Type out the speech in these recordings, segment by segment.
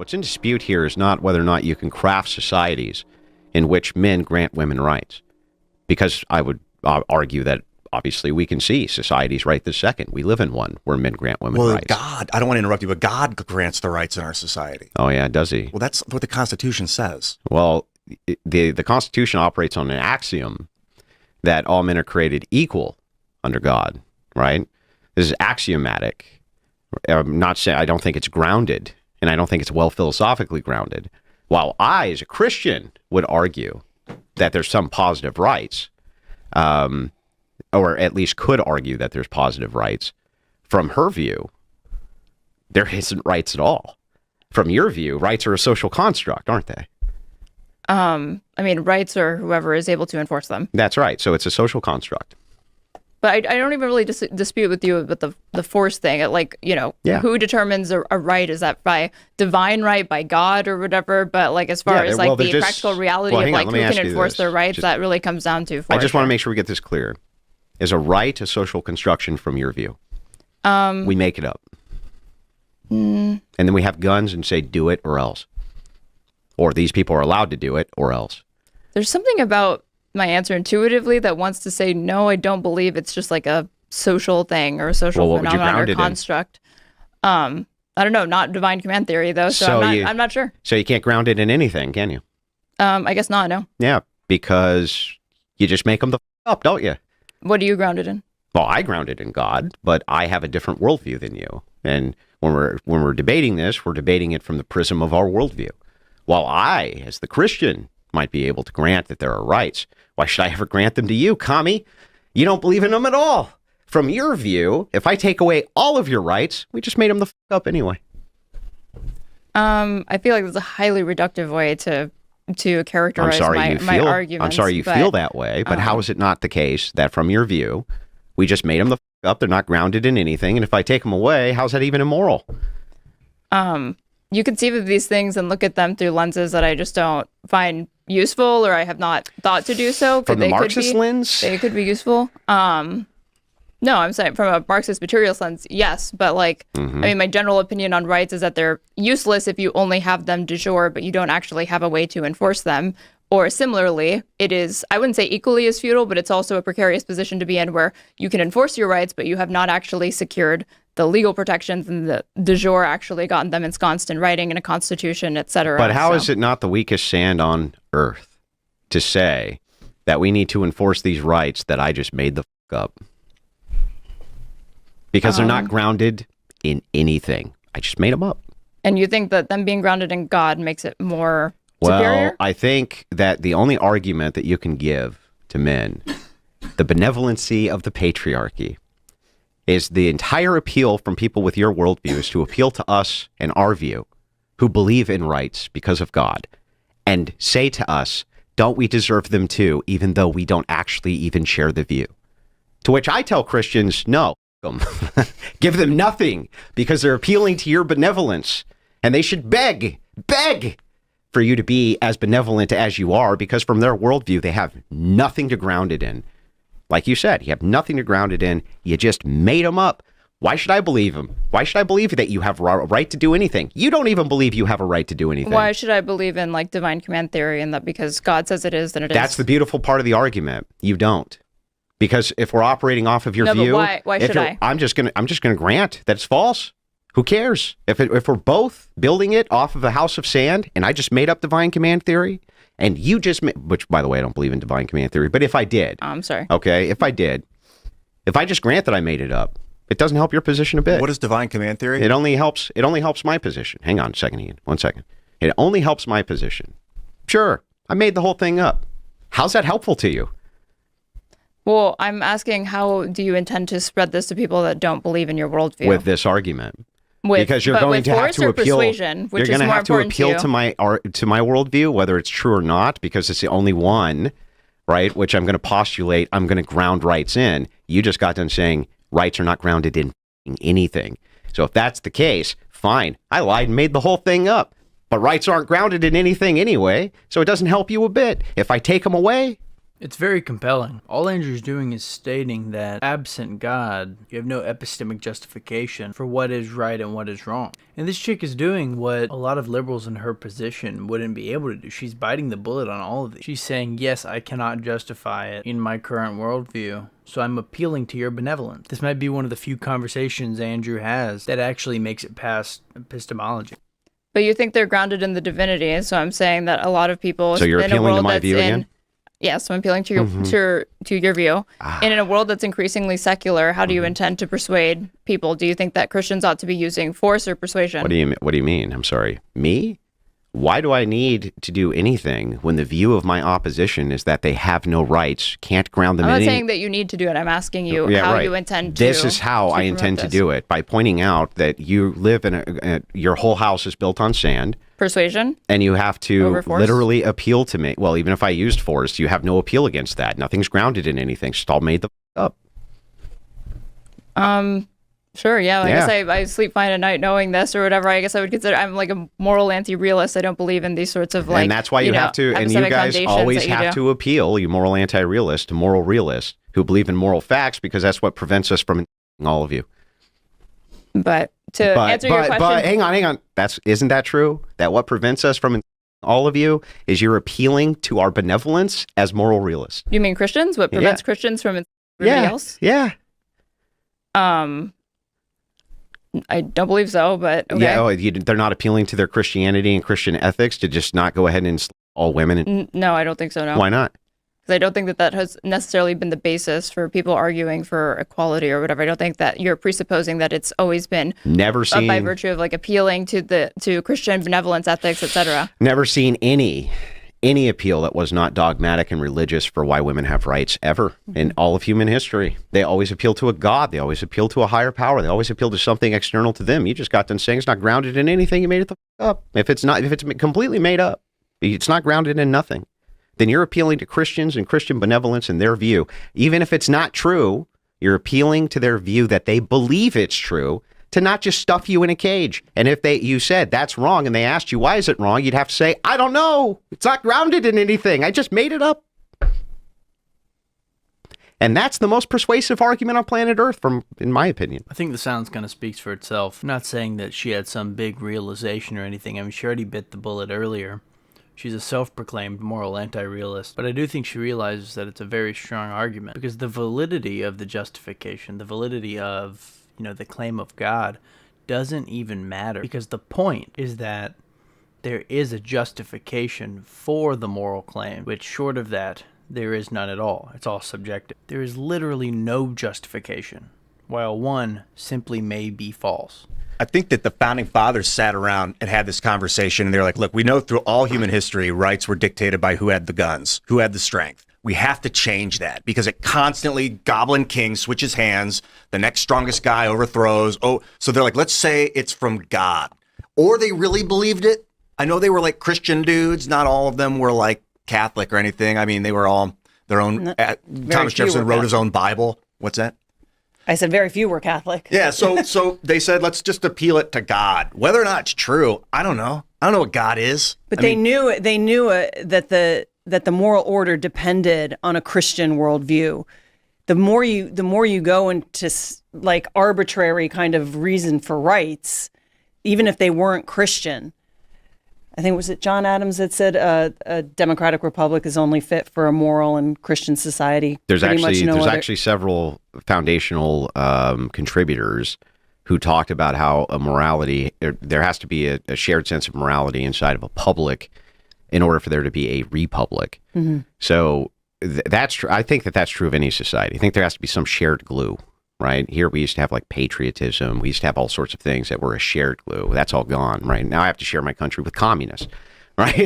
What's in dispute here is not whether or not you can craft societies in which men grant women rights. Because I would argue that obviously we can see societies right this second. We live in one where men grant women rights. God, I don't want to interrupt you, but God grants the rights in our society. Oh, yeah, does he? Well, that's what the Constitution says. Well, the Constitution operates on an axiom that all men are created equal under God, right? This is axiomatic. Not saying I don't think it's grounded, and I don't think it's well philosophically grounded. While I, as a Christian, would argue that there's some positive rights, or at least could argue that there's positive rights. From her view, there isn't rights at all. From your view, rights are a social construct, aren't they? I mean, rights are whoever is able to enforce them. That's right. So it's a social construct. But I don't even really dispute with you with the force thing. Like, who determines a right? Is that by divine right, by God or whatever? But like, as far as like the practical reality of like who can enforce their rights, that really comes down to force. I just want to make sure we get this clear. Is a right a social construction from your view? We make it up. And then we have guns and say, do it or else. Or these people are allowed to do it or else. There's something about my answer intuitively that wants to say, no, I don't believe it's just like a social thing or a social phenomenon or construct. I don't know, not divine command theory though, so I'm not sure. So you can't ground it in anything, can you? I guess not, no. Yeah, because you just make them the up, don't you? What do you ground it in? Well, I ground it in God, but I have a different worldview than you. And when we're debating this, we're debating it from the prism of our worldview. While I, as the Christian, might be able to grant that there are rights, why should I ever grant them to you, commie? You don't believe in them at all. From your view, if I take away all of your rights, we just made them the up anyway. I feel like that's a highly reductive way to characterize my arguments. I'm sorry you feel that way, but how is it not the case that from your view, we just made them the up, they're not grounded in anything, and if I take them away, how's that even immoral? You conceive of these things and look at them through lenses that I just don't find useful, or I have not thought to do so. From the Marxist lens? They could be useful. No, I'm saying from a Marxist materialist lens, yes. But like, I mean, my general opinion on rights is that they're useless if you only have them de jure, but you don't actually have a way to enforce them. Or similarly, it is, I wouldn't say equally as futile, but it's also a precarious position to be in where you can enforce your rights, but you have not actually secured the legal protections and the de jure actually gotten them ensconced in writing in a constitution, et cetera. But how is it not the weakest sand on earth to say that we need to enforce these rights that I just made the up? Because they're not grounded in anything. I just made them up. And you think that them being grounded in God makes it more superior? Well, I think that the only argument that you can give to men, the benevolency of the patriarchy, is the entire appeal from people with your worldview is to appeal to us and our view, who believe in rights because of God, and say to us, don't we deserve them too, even though we don't actually even share the view? To which I tell Christians, no. Give them nothing, because they're appealing to your benevolence, and they should beg for you to be as benevolent as you are, because from their worldview, they have nothing to ground it in. Like you said, you have nothing to ground it in. You just made them up. Why should I believe them? Why should I believe that you have a right to do anything? You don't even believe you have a right to do anything. Why should I believe in like divine command theory and that because God says it is, then it is? That's the beautiful part of the argument. You don't. Because if we're operating off of your view, but why should I? I'm just gonna grant that it's false. Who cares? If we're both building it off of a house of sand, and I just made up divine command theory, and you just which by the way I don't believe in divine command theory, but if I did, I'm sorry. Okay, if I just grant that I made it up, it doesn't help your position a bit. What is divine command theory? It only helps my position. Hang on a second, Ian. 1 second. It only helps my position. Sure, I made the whole thing up. How's that helpful to you? Well, I'm asking, how do you intend to spread this to people that don't believe in your worldview? With this argument. Because you're going to have to appeal. You're going to have to appeal to my worldview, whether it's true or not, because it's the only one, right? Which I'm going to postulate. I'm going to ground rights in. You just got done saying rights are not grounded in anything. So if that's the case, fine. I lied and made the whole thing up. But rights aren't grounded in anything anyway, so it doesn't help you a bit. If I take them away, It's very compelling. All Andrew's doing is stating that absent God, you have no epistemic justification for what is right and what is wrong. And this chick is doing what a lot of liberals in her position wouldn't be able to do. She's biting the bullet on all of these. She's saying, yes, I cannot justify it in my current worldview, so I'm appealing to your benevolence. This might be one of the few conversations Andrew has that actually makes it past epistemology. But you think they're grounded in the divinity, so I'm saying that a lot of people So you're in a appealing to world my that's view in, again? Yes, I'm appealing to your to your view. And in a world that's increasingly secular, how do you intend to persuade people? Do you think that Christians ought to be using force or persuasion? What do you mean? I'm sorry. Me? Why do I need to do anything when the view of my opposition is that they have no rights, can't ground them I'm in not any... saying that you need to do it. I'm asking you Yeah, how right. you intend to. This is how I intend to do it, by pointing out that you live in your whole house is built on sand. Persuasion? And you have to Over force? literally appeal to me. Well, even if I used force, you have no appeal against that. Nothing's grounded in anything. It's all made the up. Sure, yeah. I Yeah. guess I sleep fine at night knowing this or whatever. I guess I would consider I'm like a moral anti-realist. I don't believe in these sorts of like. And that's why you have to, and you epistemic guys foundations always that you have do. to appeal, you moral anti-realist, to moral realists who believe in moral facts, because that's what prevents us from all of you. But to answer your question, But hang on. Isn't that true? That what prevents us from all of you is you're appealing to our benevolence as moral realists. you mean Christians? What prevents Christians from everybody else? Yeah. I don't believe so, but okay. Yeah, they're not appealing to their Christianity and Christian ethics to just not go ahead and all women. No, I don't think so. No. Why not? Because I don't think that has necessarily been the basis for people arguing for equality or whatever. I don't think that you're presupposing that it's always been Never seen by virtue of like appealing to Christian benevolence, ethics, etc. Never seen any appeal that was not dogmatic and religious for why women have rights ever in all of human history. They always appeal to a God. They always appeal to a higher power. They always appeal to something external to them. You just got done saying it's not grounded in anything. You made it the up. If it's completely made up, it's not grounded in nothing, then you're appealing to Christians and Christian benevolence and their view. Even if it's not true, you're appealing to their view that they believe it's true, to not just stuff you in a cage. And if you said that's wrong and they asked you, why is it wrong? You'd have to say, I don't know. It's not grounded in anything. I just made it up. And that's the most persuasive argument on planet Earth, in my opinion. I think the sounds kind of speaks for itself. I'm not saying that she had some big realization or anything. I mean, she already bit the bullet earlier. She's a self-proclaimed moral anti-realist, but I do think she realizes that it's a very strong argument, because the validity of the justification, the validity of the claim of God doesn't even matter, because the point is that there is a justification for the moral claim, which short of that, there is none at all. It's all subjective. There is literally no justification, while one simply may be false. I think that the founding fathers sat around and had this conversation, and they're like, look, we know through all human history, rights were dictated by who had the guns, who had the strength. We have to change that, because it constantly, Goblin King switches hands, the next strongest guy overthrows. Oh, so they're like, let's say it's from God. Or they really believed it. I know they were like Christian dudes. Not all of them were like Catholic or anything. I mean, they were all their own. Thomas Jefferson wrote his own Bible. What's that? I said very few were Catholic. Yeah, so they said, let's just appeal it to God. Whether or not it's true, I don't know. I don't know what God is. But they knew that the moral order depended on a Christian worldview. The more you go into like arbitrary kind of reason for rights, even if they weren't Christian. I think, was it John Adams that said a democratic republic is only fit for a moral and Christian society? There's Pretty much no other. actually several foundational contributors who talked about how there has to be a shared sense of morality inside of a public in order for there to be a republic. Mm-hmm. So that's true. I think that's true of any society. I think there has to be some shared glue, right? Here we used to have like patriotism. We used to have all sorts of things that were a shared glue. That's all gone, right? Now I have to share my country with communists, right?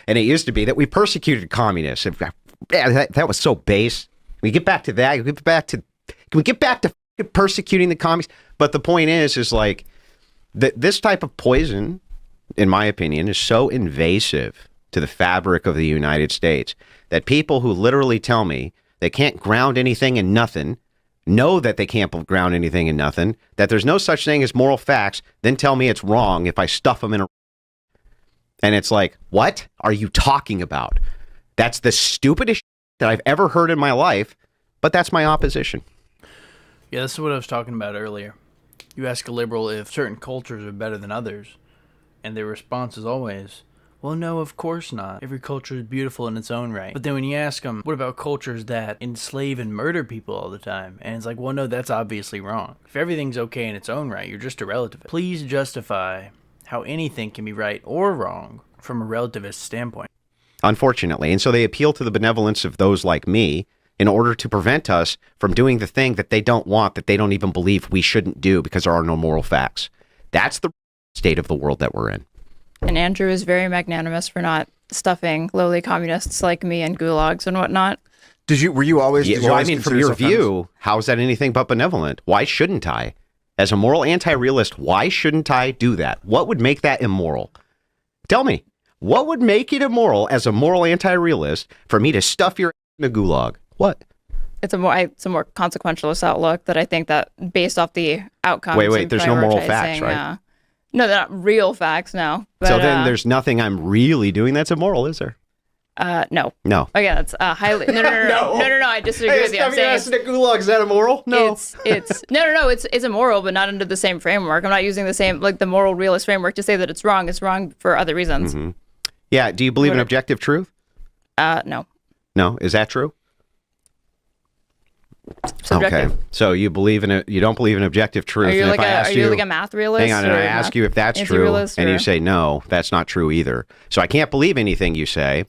And it used to be that we persecuted communists. That was so base. Can we get back to that? Can we get back to persecuting the communists? But the point is like this type of poison, in my opinion, is so invasive to the fabric of the United States that people who literally tell me they can't ground anything in nothing, know that they can't ground anything in nothing, that there's no such thing as moral facts, then tell me it's wrong if I stuff them in a... And it's like, what are you talking about? That's the stupidest that I've ever heard in my life, but that's my opposition. Yeah, this is what I was talking about earlier. You ask a liberal if certain cultures are better than others, and their response is always, well, no, of course not. Every culture is beautiful in its own right. But then when you ask them, what about cultures that enslave and murder people all the time? And it's like, well, no, that's obviously wrong. If everything's okay in its own right, you're just a relativist. Please justify how anything can be right or wrong from a relativist standpoint. Unfortunately. And so they appeal to the benevolence of those like me in order to prevent us from doing the thing that they don't want, that they don't even believe we shouldn't do because there are no moral facts. That's the state of the world that we're in. And Andrew is very magnanimous for not stuffing lowly communists like me in gulags and whatnot. Were you always? Yeah, did you well, I always mean, from consider your yourself feminist? view, how is that anything but benevolent? Why shouldn't I? As a moral anti-realist, why shouldn't I do that? What would make that immoral? Tell me, what would make it immoral as a moral anti-realist for me to stuff your in a gulag? What? It's a more consequentialist outlook that I think that based off the outcomes. Wait, and there's no moral facts, prioritizing, right? No, they're not real facts, no. But, So then there's nothing I'm really doing that's immoral, is there? No. No. Again, that's highly. No. I disagree with you. I'm saying in a gulag, is that immoral? No. it's it's immoral, but not under the same framework. I'm not using the same the moral realist framework to say that it's wrong. It's wrong for other reasons. Mm-hmm. Yeah. Do you believe in objective truth? No. No. Is that true? Subjective. Okay. So you don't believe in objective truth. Are you and like if I asked you like a math realist? hang on, and or I ask you if that's true, anti-realist, and or- you say no, that's not true either. So I can't believe anything you say,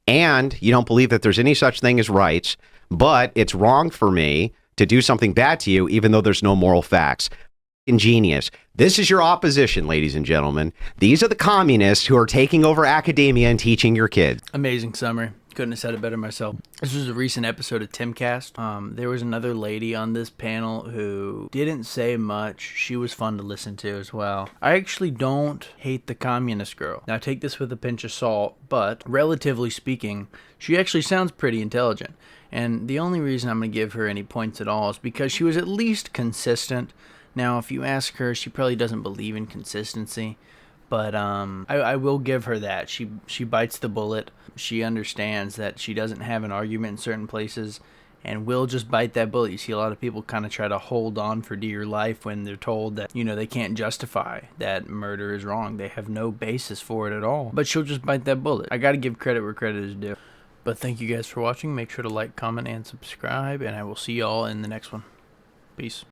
and you don't believe that there's any such thing as rights, but it's wrong for me to do something bad to you, even though there's no moral facts. Ingenious. This is your opposition, ladies and gentlemen. These are the communists who are taking over academia and teaching your kids. Amazing summary. Couldn't have said it better myself. This was a recent episode of Timcast. There was another lady on this panel who didn't say much. She was fun to listen to as well. I actually don't hate the communist girl. Now take this with a pinch of salt, but relatively speaking, she actually sounds pretty intelligent. And the only reason I'm going to give her any points at all is because she was at least consistent. Now, if you ask her, she probably doesn't believe in consistency. But I will give her that. She bites the bullet. She understands that she doesn't have an argument in certain places and will just bite that bullet. You see a lot of people kind of try to hold on for dear life when they're told that, they can't justify that murder is wrong. They have no basis for it at all. But she'll just bite that bullet. I got to give credit where credit is due. But thank you guys for watching. Make sure to like, comment, and subscribe. And I will see y'all in the next one. Peace.